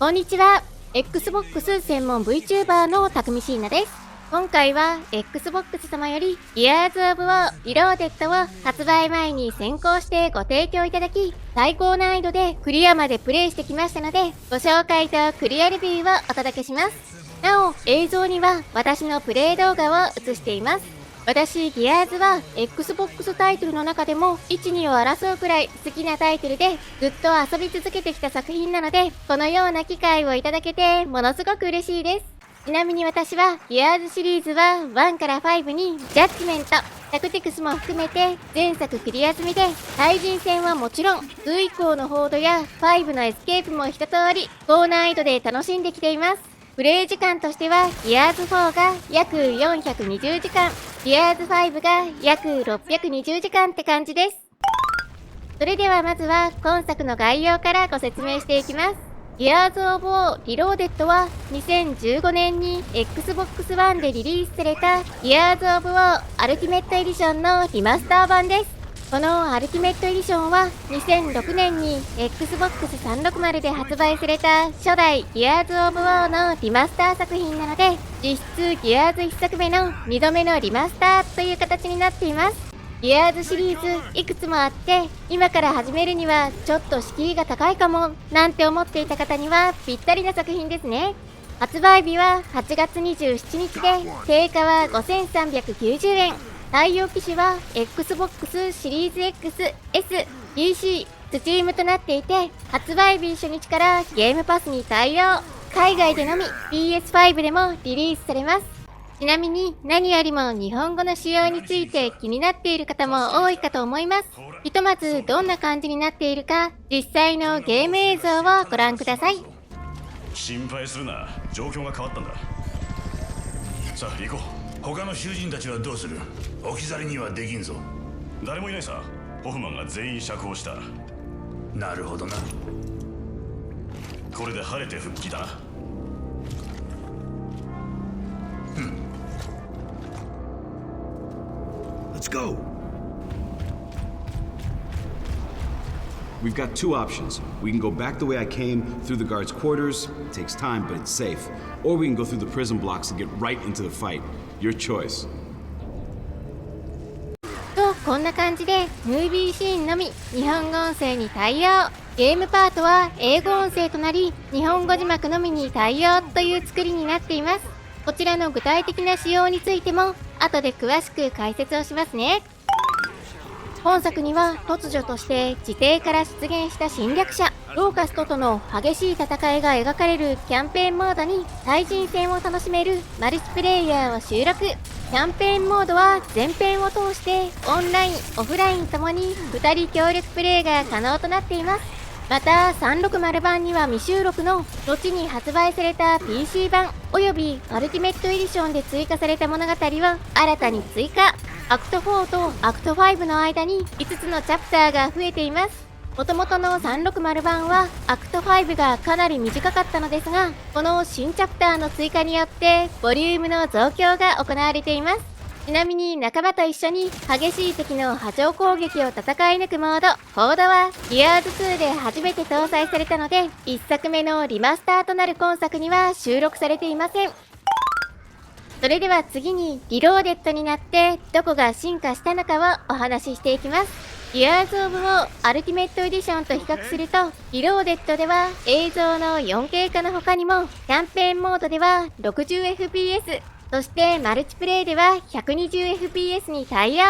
こんにちは。Xbox 専門 VTuber のたくみしーなです。今回は Xbox 様より Gears of War Reloaded を発売前に先行してご提供いただき、最高難易度でクリアまでプレイしてきましたので、ご紹介とクリアレビューをお届けします。なお、映像には私のプレイ動画を映しています。私、ギアーズは Xbox タイトルの中でも1、2を争うくらい好きなタイトルでずっと遊び続けてきた作品なので、このような機会をいただけてものすごく嬉しいです。ちなみに私はギアーズシリーズは1から5にジャッジメント、タクティクスも含めて前作クリア済みで、対人戦はもちろん2以降のホードや5のエスケープも一通り高難易度で楽しんできています。プレイ時間としてはギアーズ4が約420時間、ギアーズ5が約620時間って感じです。それではまずは今作の概要からご説明していきます。Gears of War Reloaded は2015年に Xbox One でリリースされた Gears of War Ultimate Edition のリマスター版です。このアルティメットエディションは2006年に Xbox 360で発売された初代 Gears of War のリマスター作品なので、実質 Gears 1作目の2度目のリマスターという形になっています。Gears シリーズいくつもあって、今から始めるにはちょっと敷居が高いかもなんて思っていた方にはぴったりな作品ですね。発売日は8月27日で、定価は5390円。対応機種は Xbox シリーズ X、S、PC、Steam となっていて、発売日初日からゲームパスに対応。海外でのみ PS5 でもリリースされます。ちなみに何よりも日本語の仕様について気になっている方も多いかと思います。ひとまずどんな感じになっているか、実際のゲーム映像をご覧ください。心配するな、状況が変わったんだ。さあ行こう。他の囚人たちはどうする？置き去りにはできんぞ。誰もいないさ。ホフマンが全員釈放した。なるほどな。これで晴れて復帰だな。Let's go. We've got two options. We can go back the way I came, through the guards' quarters. It takes time, but it's safe. Or we can go through the prison blocks and get right into the fight. Your choice. と、こんな感じでムービーシーンのみ日本語音声に対応。ゲームパートは英語音声となり、日本語字幕のみに対応という作りになっています。こちらの具体的な仕様についても後で詳しく解説をしますね。本作には突如として地底から出現した侵略者ローカストとの激しい戦いが描かれるキャンペーンモードに、対人戦を楽しめるマルチプレイヤーを収録。キャンペーンモードは全編を通してオンラインオフラインともに2人協力プレイが可能となっています。また360版には未収録の後に発売された PC 版およびアルティメットエディションで追加された物語を新たに追加。アクト4とアクト5の間に5つのチャプターが増えています。もともとの360版はアクト5がかなり短かったのですが、この新チャプターの追加によってボリュームの増強が行われています。ちなみに仲間と一緒に激しい敵の波状攻撃を戦い抜くモード、コードは Gears 2で初めて搭載されたので、1作目のリマスターとなる今作には収録されていません。それでは次にリローデッドになってどこが進化したのかをお話ししていきます。Gears of War Ultimate Edition と比較すると、リローデッドでは映像の 4K 化の他にも、キャンペーンモードでは 60fps、そしてマルチプレイでは 120fps に対応。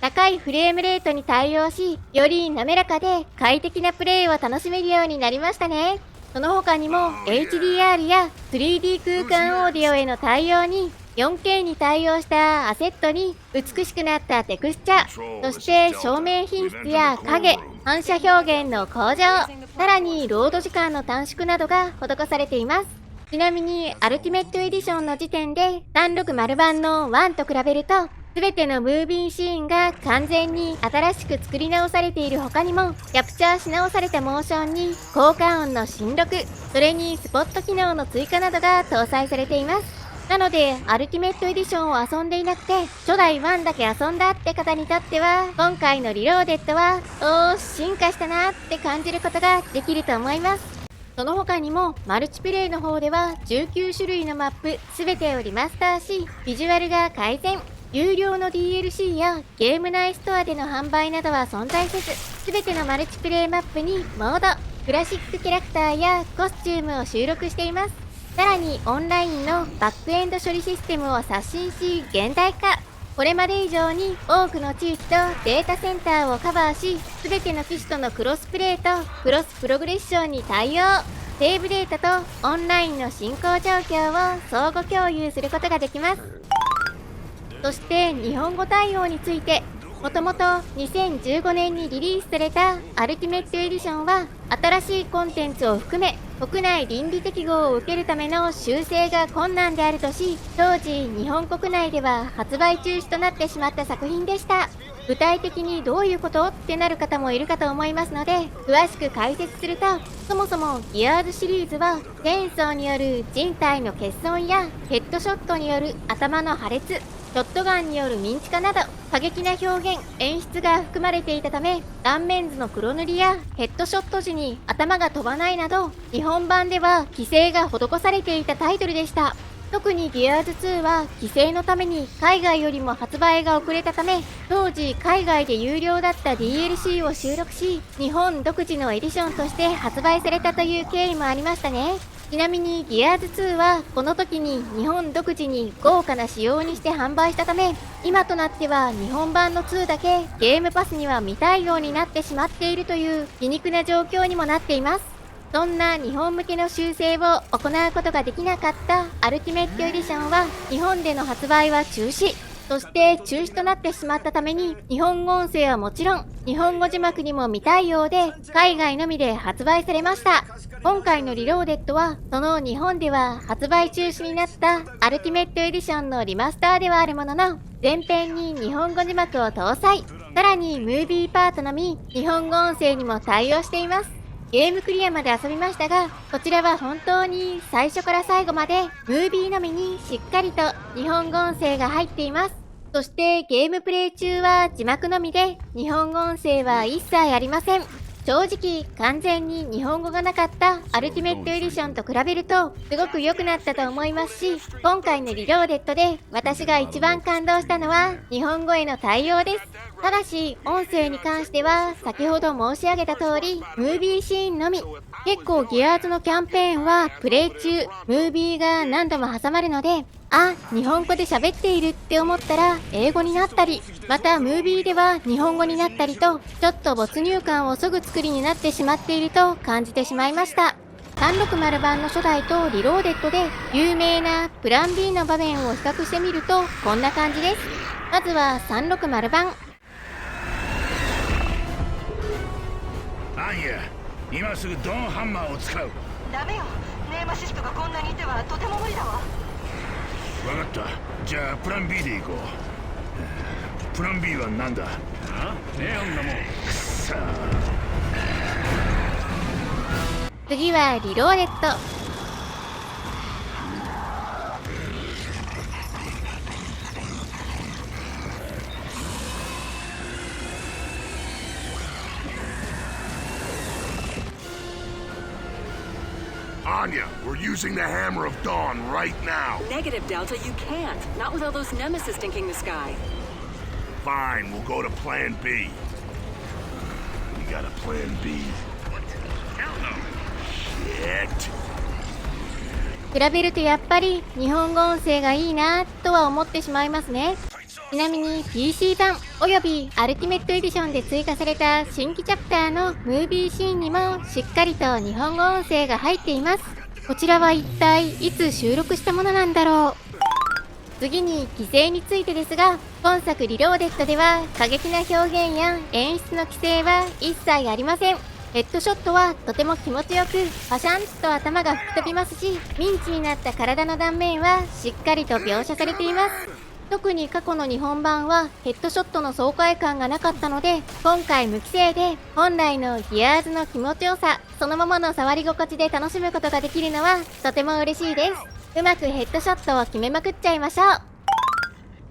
高いフレームレートに対応し、より滑らかで快適なプレイを楽しめるようになりましたね。その他にも HDR や 3D 空間オーディオへの対応に、4K に対応したアセットに美しくなったテクスチャ、そして照明品質や影、反射表現の向上、さらにロード時間の短縮などが施されています。ちなみにアルティメットエディションの時点で360版の1と比べると、全てのムービーシーンが完全に新しく作り直されている他にも、キャプチャーし直されたモーションに効果音の新録、それにスポット機能の追加などが搭載されています。なので、アルティメットエディションを遊んでいなくて、初代1だけ遊んだって方にとっては、今回のリローデッドは、進化したなって感じることができると思います。その他にもマルチプレイの方では19種類のマップ全てをリマスターし、ビジュアルが改善。有料の DLC やゲーム内ストアでの販売などは存在せず、全てのマルチプレイマップにモード、クラシックキャラクターやコスチュームを収録しています。さらにオンラインのバックエンド処理システムを刷新し現代化。これまで以上に多くの地域とデータセンターをカバーし、全ての機種とのクロスプレイとクロスプログレッションに対応。セーブデータとオンラインの進行状況を相互共有することができます。そして日本語対応について、もともと2015年にリリースされたアルティメットエディションは新しいコンテンツを含め国内倫理適合を受けるための修正が困難であるとし、当時日本国内では発売中止となってしまった作品でした。具体的にどういうことってなる方もいるかと思いますので、詳しく解説すると、そもそもギアーズシリーズはチェーンソーによる人体の欠損やヘッドショットによる頭の破裂、ショットガンによるミンチ化など過激な表現・演出が含まれていたため、断面図の黒塗りやヘッドショット時に頭が飛ばないなど、日本版では規制が施されていたタイトルでした。特にギアーズ2は規制のために海外よりも発売が遅れたため、当時海外で有料だった DLC を収録し、日本独自のエディションとして発売されたという経緯もありましたね。ちなみにギアーズ2はこの時に日本独自に豪華な仕様にして販売したため、今となっては日本版の2だけゲームパスには未対応になってしまっているという皮肉な状況にもなっています。そんな日本向けの修正を行うことができなかったアルティメットエディションは日本での発売は中止。そして中止となってしまったために、日本語音声はもちろん日本語字幕にも未対応で海外のみで発売されました。今回のリローデッドはその日本では発売中止になったアルティメットエディションのリマスターではあるものの、前編に日本語字幕を搭載。さらにムービーパートのみ日本語音声にも対応しています。ゲームクリアまで遊びましたが、こちらは本当に最初から最後までムービーのみにしっかりと日本語音声が入っています。そしてゲームプレイ中は字幕のみで日本語音声は一切ありません。正直完全に日本語がなかったアルティメットエディションと比べるとすごく良くなったと思いますし、今回のリローデッドで私が一番感動したのは日本語への対応です。ただし音声に関しては先ほど申し上げた通りムービーシーンのみ。結構ギアーズのキャンペーンはプレイ中ムービーが何度も挟まるので、あ、日本語で喋っているって思ったら英語になったり、またムービーでは日本語になったりと、ちょっと没入感を削ぐ作りになってしまっていると感じてしまいました。360版の初代とリローデッドで有名なプラン B の場面を比較してみるとこんな感じです。まずは360版。アンヤ、今すぐドンハンマーを使う。ダメよ、ネーマシストがこんなにいてはとても無理だわ。分かった。じゃあプラン B で行こう。プラン B は何だ？あ、ネオンがもうくそー。次はリローデッド。Anya, we're using the Hammer of Dawn right now. Negative, Delta, you can't. Not with all those nemesis stinking the sky. Fine, we'll go to Plan B. We got a Plan B. Shit. 比べるとやっぱり日本語音声がいいなとは思ってしまいますね。ちなみに PC 版およびアルティメットエディションで追加された新規チャプターのムービーシーンにもしっかりと日本語音声が入っています。こちらは一体いつ収録したものなんだろう。次に規制についてですが、今作リローデッドでは過激な表現や演出の規制は一切ありません。ヘッドショットはとても気持ちよくパシャンと頭が吹き飛びますし、ミンチになった体の断面はしっかりと描写されています。特に過去の日本版はヘッドショットの爽快感がなかったので、今回無規制で本来のギアーズの気持ちよさそのままの触り心地で楽しむことができるのはとても嬉しいです。うまくヘッドショットを決めまくっちゃいましょう。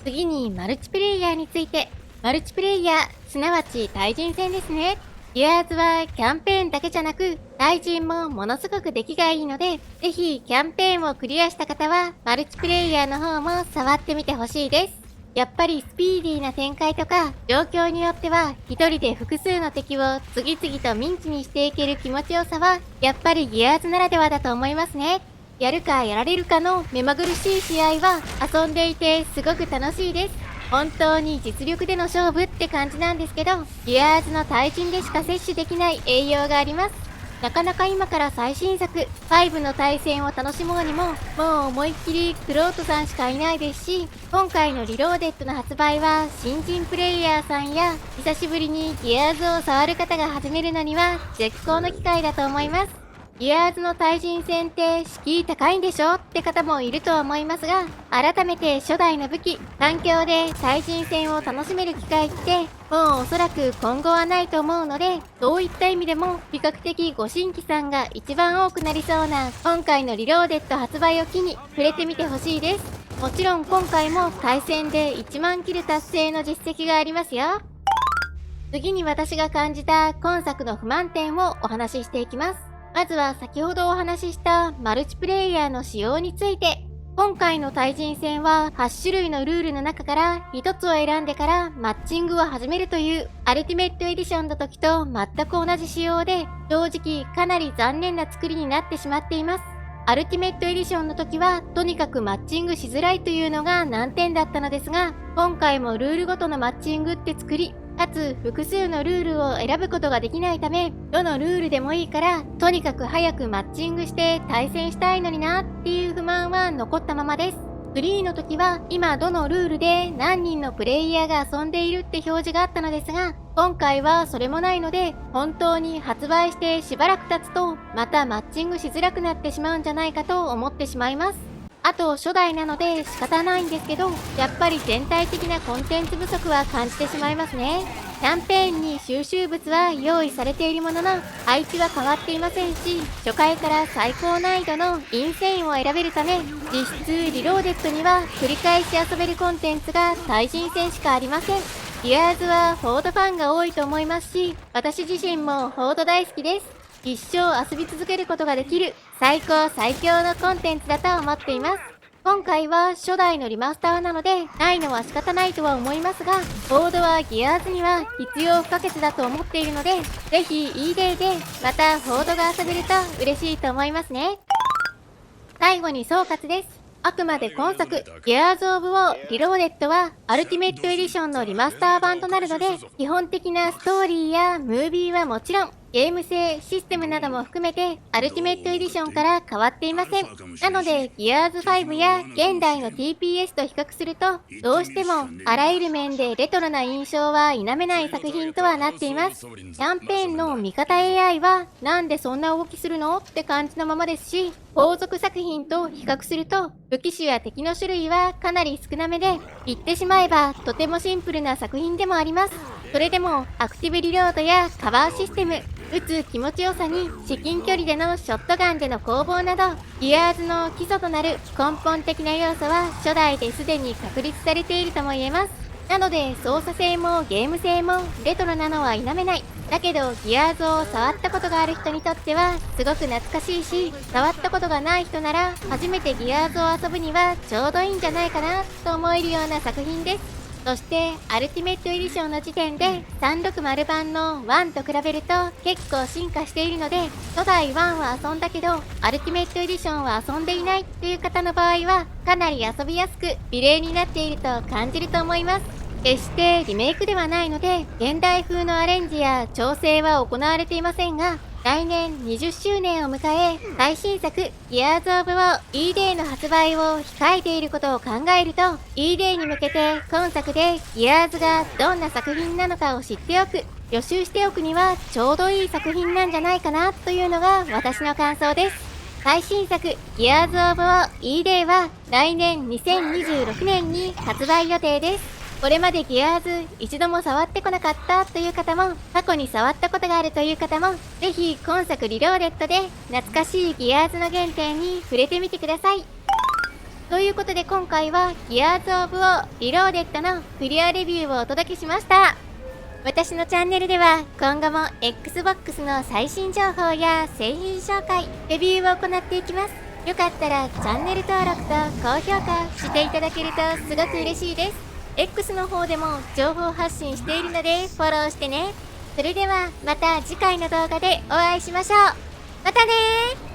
次にマルチプレイヤーについて。マルチプレイヤー、すなわち対人戦ですね。ギアーズはキャンペーンだけじゃなく、対人もものすごく出来がいいので、ぜひキャンペーンをクリアした方は、マルチプレイヤーの方も触ってみてほしいです。やっぱりスピーディーな展開とか、状況によっては一人で複数の敵を次々とミンチにしていける気持ちよさは、やっぱりギアーズならではだと思いますね。やるかやられるかの目まぐるしい試合は遊んでいてすごく楽しいです。本当に実力での勝負って感じなんですけど、ギアーズの対人でしか摂取できない栄養があります。なかなか今から最新作5の対戦を楽しもうにも、もう思いっきりクロートさんしかいないですし、今回のリローデッドの発売は新人プレイヤーさんや久しぶりにギアーズを触る方が始めるのには絶好の機会だと思います。ギアーズの対人戦って敷居高いんでしょって方もいると思いますが、改めて初代の武器、環境で対人戦を楽しめる機会ってもうおそらく今後はないと思うので、そういった意味でも比較的ご新規さんが一番多くなりそうな今回のリローデッド発売を機に触れてみてほしいです。もちろん今回も対戦で1万キル達成の実績がありますよ。次に私が感じた今作の不満点をお話ししていきます。まずは先ほどお話ししたマルチプレイヤーの仕様について。今回の対人戦は8種類のルールの中から1つを選んでからマッチングを始めるというアルティメットエディションの時と全く同じ仕様で、正直かなり残念な作りになってしまっています。アルティメットエディションの時はとにかくマッチングしづらいというのが難点だったのですが、今回もルールごとのマッチングって作り、かつ複数のルールを選ぶことができないため、どのルールでもいいからとにかく早くマッチングして対戦したいのになっていう不満は残ったままです。3の時は今どのルールで何人のプレイヤーが遊んでいるって表示があったのですが、今回はそれもないので、本当に発売してしばらく経つとまたマッチングしづらくなってしまうんじゃないかと思ってしまいます。あと初代なので仕方ないんですけど、やっぱり全体的なコンテンツ不足は感じてしまいますね。キャンペーンに収集物は用意されているものの、配置は変わっていませんし、初回から最高難易度のインセインを選べるため、実質リローデッドには繰り返し遊べるコンテンツが対人戦しかありません。ギアーズはフォードファンが多いと思いますし、私自身もフォード大好きです。一生遊び続けることができる最高最強のコンテンツだと思っています。今回は初代のリマスターなのでないのは仕方ないとは思いますが、ボードはギアーズには必要不可欠だと思っているので、ぜひ E-Day でまたフォードが遊べると嬉しいと思いますね。最後に総括です。あくまで今作、ギアーズ・オブ・ウォー・リローデッドはアルティメットエディションのリマスター版となるので、基本的なストーリーやムービーはもちろん、ゲーム性、システムなども含めてアルティメットエディションから変わっていません。なので、ギアーズ5や現代の TPS と比較すると、どうしてもあらゆる面でレトロな印象は否めない作品とはなっています。キャンペーンの味方 AI はなんでそんな動きするのって感じのままですし、後続作品と比較すると武器種や敵の種類はかなり少なめで、言ってしまえばとてもシンプルな作品でもあります。それでもアクティブリロードやカバーシステム、撃つ気持ちよさに至近距離でのショットガンでの攻防など、ギアーズの基礎となる根本的な要素は初代ですでに確立されているとも言えます。なので操作性もゲーム性もレトロなのは否めない。だけどギアーズを触ったことがある人にとってはすごく懐かしいし、触ったことがない人なら初めてギアーズを遊ぶにはちょうどいいんじゃないかなと思えるような作品です。そしてアルティメットエディションの時点で360版の1と比べると結構進化しているので、初代1は遊んだけどアルティメットエディションは遊んでいないという方の場合はかなり遊びやすく美麗になっていると感じると思います。決してリメイクではないので現代風のアレンジや調整は行われていませんが、来年20周年を迎え最新作ギアーズ・オブ・ウォー E-Day の発売を控えていることを考えると、 E-Day に向けて今作でギアーズがどんな作品なのかを知っておく、予習しておくにはちょうどいい作品なんじゃないかなというのが私の感想です。最新作ギアーズ・オブ・ウォー E-Day は来年2026年に発売予定です。これまでギアーズ一度も触ってこなかったという方も、過去に触ったことがあるという方も、ぜひ今作リローデッドで懐かしいギアーズの原点に触れてみてください。ということで今回はギアーズ・オブ・ウォー・リローデッドのクリアレビューをお届けしました。私のチャンネルでは今後も Xbox の最新情報や製品紹介、レビューを行っていきます。よかったらチャンネル登録と高評価していただけるとすごく嬉しいです。X の方でも情報発信しているのでフォローしてね。それではまた次回の動画でお会いしましょう。またねー。